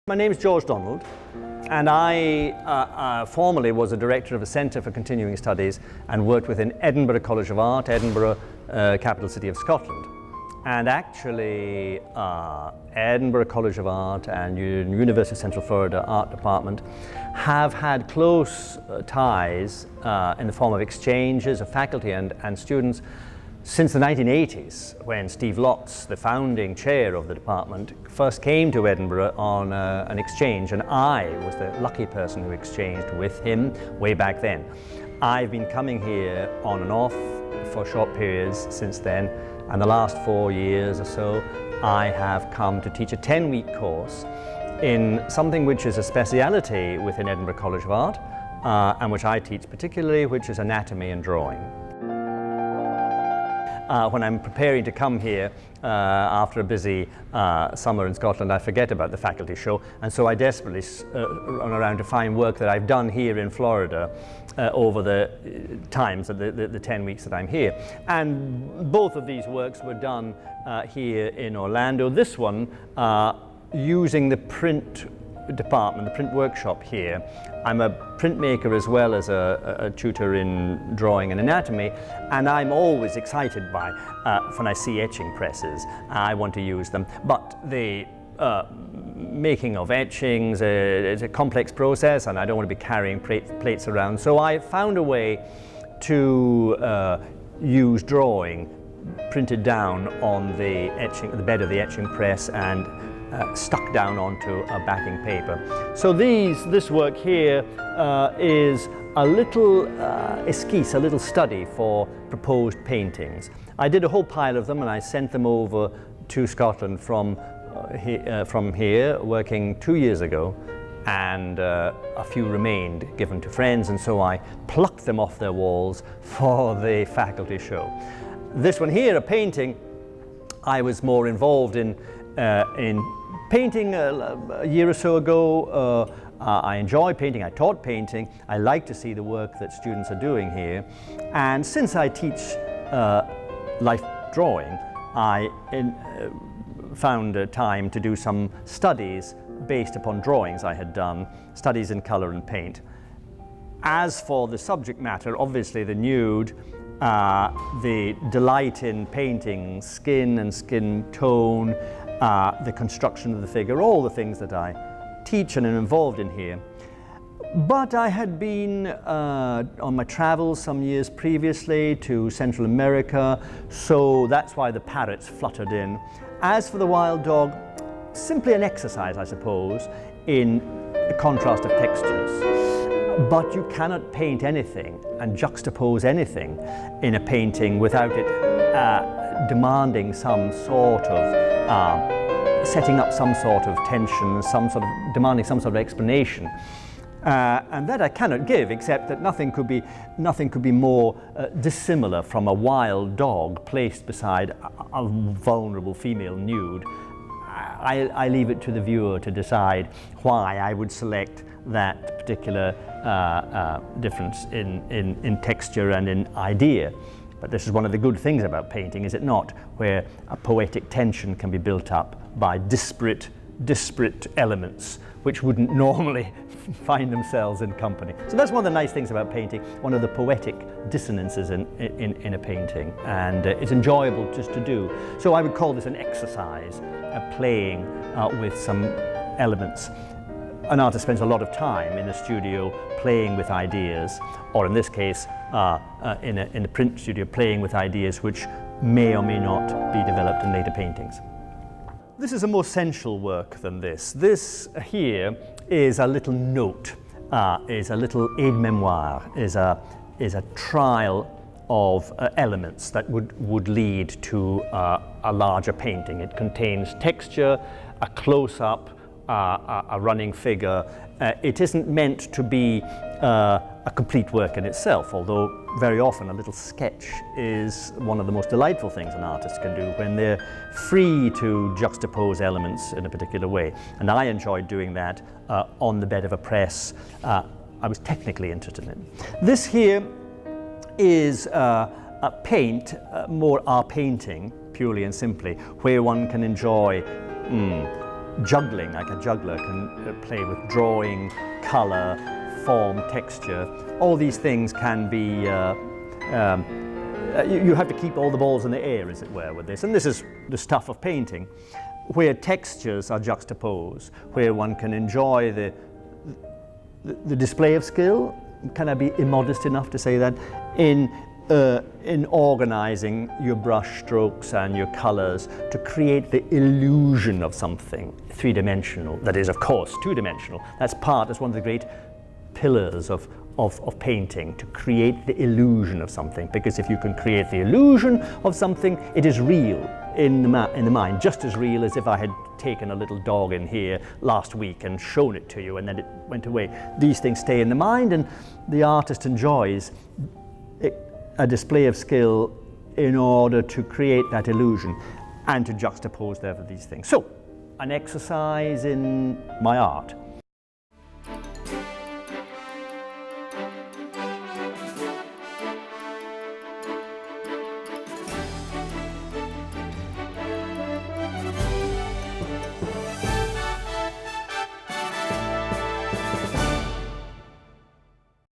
My name is George Donald, and I formerly was a director of a Centre for Continuing Studies and worked within Edinburgh College of Art, Edinburgh, capital city of Scotland. And actually, Edinburgh College of Art and University of Central Florida Art Department have had close ties in the form of exchanges of faculty and students since the 1980s, when Steve Lotz, the founding chair of the department, first came to Edinburgh on an exchange, and I was the lucky person who exchanged with him way back then. I've been coming here on and off for short periods since then, and the last 4 years or so I have come to teach a 10-week course in something which is a speciality within Edinburgh College of Art, and which I teach particularly, which is anatomy and drawing. When I'm preparing to come here after a busy summer in Scotland, I forget about the faculty show, and so I desperately run around to find work that I've done here in Florida over the times, the 10 weeks that I'm here. And both of these works were done here in Orlando. This one using the print department, the print workshop here. I'm a printmaker as well as a tutor in drawing and anatomy, and I'm always excited by when I see etching presses. I want to use them, but the making of etchings is a complex process, and I don't want to be carrying plates around. So I found a way to use drawing printed down on the bed of the etching press and stuck down onto a backing paper. So this work here is a little esquisse, a little study for proposed paintings. I did a whole pile of them and I sent them over to Scotland from here, working 2 years ago, and a few remained given to friends, and so I plucked them off their walls for the faculty show. This one here, a painting, I was more involved in painting a year or so ago. I enjoy painting, I taught painting, I like to see the work that students are doing here. And since I teach life drawing, I found time to do some studies based upon drawings I had done, studies in colour and paint. As for the subject matter, obviously the nude, the delight in painting skin and skin tone, the construction of the figure, all the things that I teach and am involved in here. But I had been on my travels some years previously to Central America, so that's why the parrots fluttered in. As for the wild dog, simply an exercise, I suppose, in the contrast of textures. But you cannot paint anything and juxtapose anything in a painting without it demanding some sort of setting up some sort of tension, demanding some sort of explanation. And that I cannot give, except that nothing could be more dissimilar from a wild dog placed beside a vulnerable female nude. I leave it to the viewer to decide why I would select that particular difference in texture and in idea. But this is one of the good things about painting, is it not? Where a poetic tension can be built up by disparate elements which wouldn't normally find themselves in company. So that's one of the nice things about painting, one of the poetic dissonances in a painting, and it's enjoyable just to do. So I would call this an exercise, playing with some elements. An artist spends a lot of time in the studio playing with ideas, or in this case, in a print studio, playing with ideas which may or may not be developed in later paintings. This is a more sensual work than this. This here is a little note, is a little aide-memoire, is a trial of elements that would lead to a larger painting. It contains texture, a close-up, a running figure. It isn't meant to be a complete work in itself, although very often a little sketch is one of the most delightful things an artist can do when they're free to juxtapose elements in a particular way. And I enjoyed doing that on the bed of a press. I was technically interested in it. This here is a paint, more art painting, purely and simply, where one can enjoy juggling, like a juggler can play with drawing, colour, form, texture. All these things can be, you have to keep all the balls in the air, as it were, with this. And this is the stuff of painting, where textures are juxtaposed, where one can enjoy the display of skill. Can I be immodest enough to say that? In organising your brush strokes and your colours to create the illusion of something three-dimensional, that is, of course, two-dimensional. That's one of the great pillars of painting, to create the illusion of something, because if you can create the illusion of something, it is real in the mind, just as real as if I had taken a little dog in here last week and shown it to you and then it went away. These things stay in the mind, and the artist enjoys a display of skill in order to create that illusion and to juxtapose these things. So, an exercise in my art.